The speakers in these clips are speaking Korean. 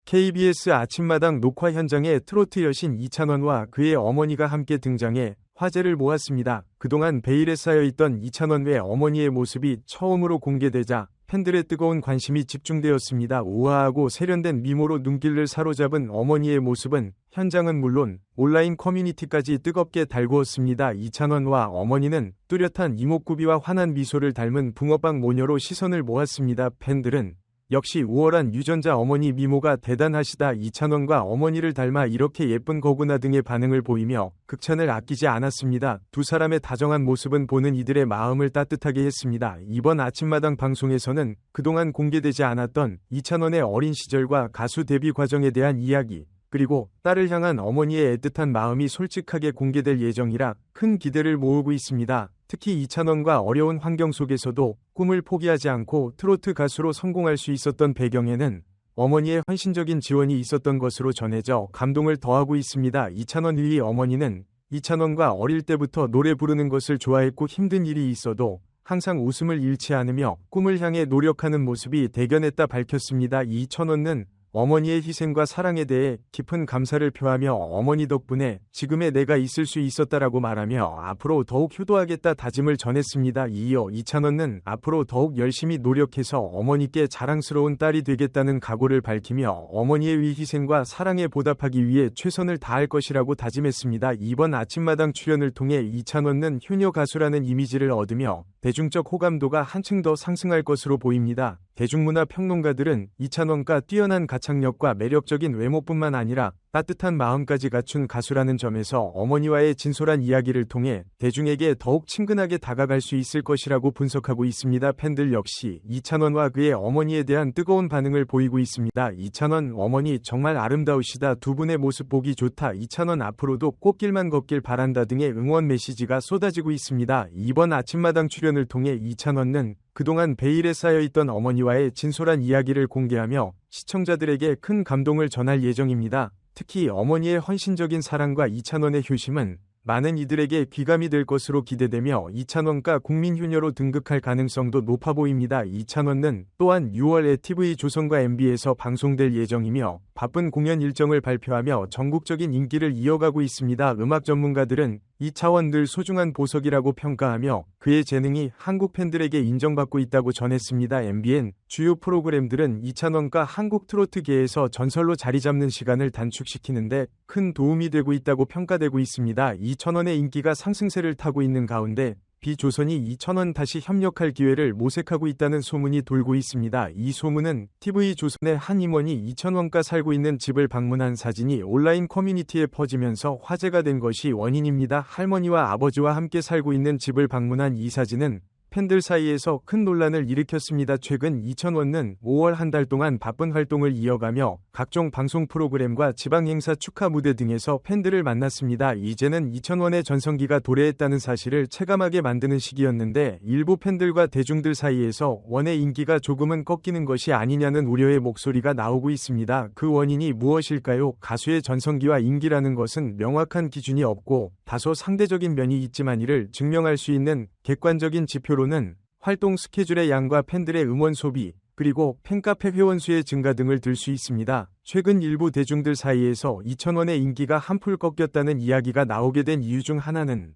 KBS 아침마당 녹화 현장에 트로트 여신 이찬원과 그의 어머니가 함께 등장해 화제를 모았습니다. 그동안 베일에 쌓여있던 이찬원 외 어머니의 모습이 처음으로 공개되자 팬들의 뜨거운 관심이 집중되었습니다. 우아하고 세련된 미모로 눈길을 사로잡은 어머니의 모습은 현장은 물론 온라인 커뮤니티까지 뜨겁게 달구었습니다. 이찬원과 어머니는 뚜렷한 이목구비와 환한 미소를 닮은 붕어빵 모녀로 시선을 모았습니다. 팬들은 역시 우월한 유전자 어머니 미모가 대단하시다. 이찬원과 어머니를 닮아 이렇게 예쁜 거구나 등의 반응을 보이며 극찬을 아끼지 않았습니다. 두 사람의 다정한 모습은 보는 이들의 마음을 따뜻하게 했습니다. 이번 아침마당 방송에서는 그동안 공개되지 않았던 이찬원의 어린 시절과 가수 데뷔 과정에 대한 이야기, 그리고 딸을 향한 어머니의 애틋한 마음이 솔직하게 공개될 예정이라 큰 기대를 모으고 있습니다. 특히 이찬원과 어려운 환경 속에서도 꿈을 포기하지 않고 트로트 가수로 성공할 수 있었던 배경에는 어머니의 헌신적인 지원이 있었던 것으로 전해져 감동을 더하고 있습니다. 이찬원 의 어머니는 이찬원과 어릴 때부터 노래 부르는 것을 좋아했고 힘든 일이 있어도 항상 웃음을 잃지 않으며 꿈을 향해 노력하는 모습이 대견했다 밝혔습니다. 이찬원은 어머니의 희생과 사랑에 대해 깊은 감사를 표하며 어머니 덕분에 지금의 내가 있을 수 있었다라고 말하며 앞으로 더욱 효도하겠다 다짐을 전했습니다. 이어 이찬원은 앞으로 더욱 열심히 노력해서 어머니께 자랑스러운 딸이 되겠다는 각오를 밝히며 어머니의 희생과 사랑에 보답하기 위해 최선을 다할 것이라고 다짐했습니다. 이번 아침마당 출연을 통해 이찬원은 효녀 가수라는 이미지를 얻으며 대중적 호감도가 한층 더 상승할 것으로 보입니다. 대중문화 평론가들은 이찬원과 뛰어난 가창력과 매력적인 외모뿐만 아니라 따뜻한 마음까지 갖춘 가수라는 점에서 어머니와의 진솔한 이야기를 통해 대중에게 더욱 친근하게 다가갈 수 있을 것이라고 분석하고 있습니다. 팬들 역시 이찬원과 그의 어머니에 대한 뜨거운 반응을 보이고 있습니다. 이찬원 어머니 정말 아름다우시다. 두 분의 모습 보기 좋다. 이찬원 앞으로도 꽃길만 걷길 바란다 등의 응원 메시지가 쏟아지고 있습니다. 이번 아침마당 출연을 통해 이찬원은 그동안 베일에 쌓여있던 어머니와의 진솔한 이야기를 공개하며 시청자들에게 큰 감동을 전할 예정입니다. 특히 어머니의 헌신적인 사랑과 이찬원의 효심은 많은 이들에게 귀감이 될 것으로 기대되며 이찬원과 국민효녀로 등극할 가능성도 높아 보입니다. 이찬원은 또한 6월에 TV조선과 MB에서 방송될 예정이며 바쁜 공연 일정을 발표하며 전국적인 인기를 이어가고 있습니다. 음악 전문가들은 이찬원 늘 소중한 보석이라고 평가하며 그의 재능이 한국 팬들에게 인정받고 있다고 전했습니다. MBN 주요 프로그램들은 이찬원과 한국 트로트계에서 전설로 자리 잡는 시간을 단축시키는데 큰 도움이 되고 있다고 평가되고 있습니다. 이찬원의 인기가 상승세를 타고 있는 가운데 비조선이 이찬원 다시 협력할 기회를 모색하고 있다는 소문이 돌고 있습니다. 이 소문은 TV조선의 한 임원이 이찬원과 살고 있는 집을 방문한 사진이 온라인 커뮤니티에 퍼지면서 화제가 된 것이 원인입니다. 할머니와 아버지와 함께 살고 있는 집을 방문한 이 사진은 팬들 사이에서 큰 논란을 일으켰습니다. 최근 이찬원은 5월 한 달 동안 바쁜 활동을 이어가며 각종 방송 프로그램과 지방행사 축하 무대 등에서 팬들을 만났습니다. 이제는 이찬원의 전성기가 도래했다는 사실을 체감하게 만드는 시기였는데 일부 팬들과 대중들 사이에서 원의 인기가 조금은 꺾이는 것이 아니냐는 우려의 목소리가 나오고 있습니다. 그 원인이 무엇일까요? 가수의 전성기와 인기라는 것은 명확한 기준이 없고 다소 상대적인 면이 있지만 이를 증명할 수 있는 객관적인 지표로는 활동 스케줄의 양과 팬들의 응원 소비, 그리고 팬카페 회원수의 증가 등을 들 수 있습니다. 최근 일부 대중들 사이에서 이찬원의 인기가 한풀 꺾였다는 이야기가 나오게 된 이유 중 하나는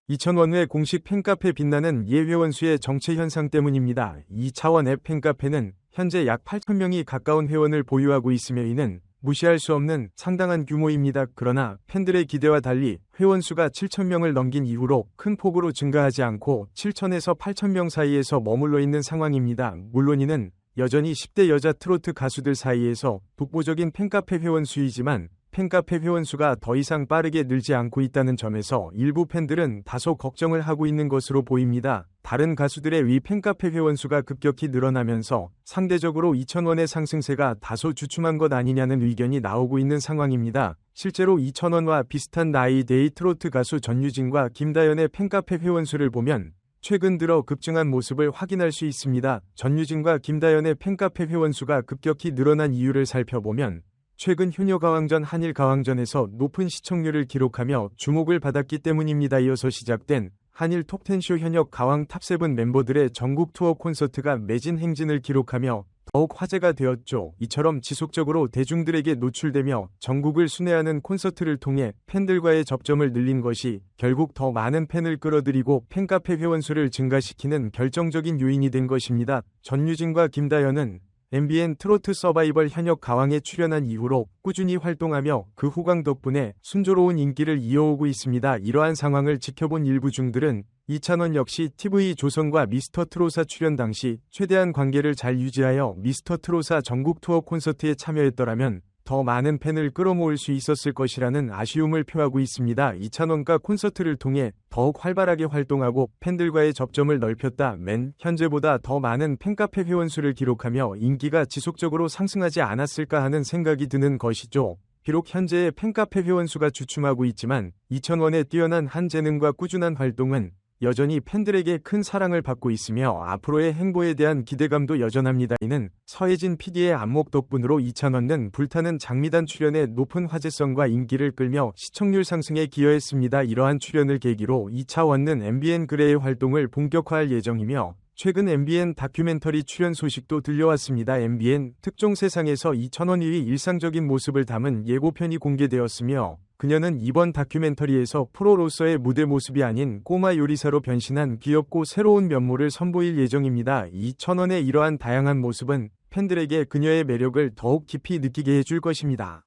이찬원의 공식 팬카페 빛나는 예회원수의 정체 현상 때문입니다. 이찬원 앱 팬카페는 현재 약 8,000명이 가까운 회원을 보유하고 있으며 이는 무시할 수 없는 상당한 규모입니다. 그러나 팬들의 기대와 달리 회원수가 7,000명을 넘긴 이후로 큰 폭으로 증가하지 않고 7,000에서 8,000명 사이에서 머물러 있는 상황입니다. 물론 이는 여전히 10대 여자 트로트 가수들 사이에서 독보적인 팬카페 회원수이지만 팬카페 회원수가 더 이상 빠르게 늘지 않고 있다는 점에서 일부 팬들은 다소 걱정을 하고 있는 것으로 보입니다. 다른 가수들의 위 팬카페 회원수가 급격히 늘어나면서 상대적으로 이찬원의 상승세가 다소 주춤한 것 아니냐는 의견이 나오고 있는 상황입니다. 실제로 이찬원과 비슷한 나이대의 트로트 가수 전유진과 김다연의 팬카페 회원수를 보면 최근 들어 급증한 모습을 확인할 수 있습니다. 전유진과 김다연의 팬카페 회원수가 급격히 늘어난 이유를 살펴보면 최근 효녀가왕전 한일가왕전에서 높은 시청률을 기록하며 주목을 받았기 때문입니다. 이어서 시작된 한일 톱10쇼 현역 가왕 탑7 멤버들의 전국 투어 콘서트가 매진 행진을 기록하며 더욱 화제가 되었죠. 이처럼 지속적으로 대중들에게 노출되며 전국을 순회하는 콘서트를 통해 팬들과의 접점을 늘린 것이 결국 더 많은 팬을 끌어들이고 팬카페 회원수를 증가시키는 결정적인 요인이 된 것입니다. 전유진과 김다연은 MBN 트로트 서바이벌 현역 가왕에 출연한 이후로 꾸준히 활동하며 그 호강 덕분에 순조로운 인기를 이어오고 있습니다. 이러한 상황을 지켜본 일부 중들은 이찬원 역시 TV조선과 미스터트로사 출연 당시 최대한 관계를 잘 유지하여 미스터트로사 전국 투어 콘서트에 참여했더라면 더 많은 팬을 끌어모을 수 있었을 것이라는 아쉬움을 표하고 있습니다. 이찬원과 콘서트를 통해 더욱 활발하게 활동하고 팬들과의 접점을 넓혔다면 현재보다 더 많은 팬카페 회원수를 기록하며 인기가 지속적으로 상승하지 않았을까 하는 생각이 드는 것이죠. 비록 현재의 팬카페 회원수가 주춤하고 있지만 이찬원의 뛰어난 한 재능과 꾸준한 활동은 여전히 팬들에게 큰 사랑을 받고 있으며 앞으로의 행보에 대한 기대감도 여전합니다. 이는 서혜진 PD의 안목 덕분으로 이찬원은 불타는 장미단 출연에 높은 화제성과 인기를 끌며 시청률 상승에 기여했습니다. 이러한 출연을 계기로 이차원은 MBN 그레의 활동을 본격화할 예정이며 최근 MBN 다큐멘터리 출연 소식도 들려왔습니다. MBN 특종 세상에서 이찬원의 일상적인 모습을 담은 예고편이 공개되었으며 그녀는 이번 다큐멘터리에서 프로로서의 무대 모습이 아닌 꼬마 요리사로 변신한 귀엽고 새로운 면모를 선보일 예정입니다. 이찬원의 이러한 다양한 모습은 팬들에게 그녀의 매력을 더욱 깊이 느끼게 해줄 것입니다.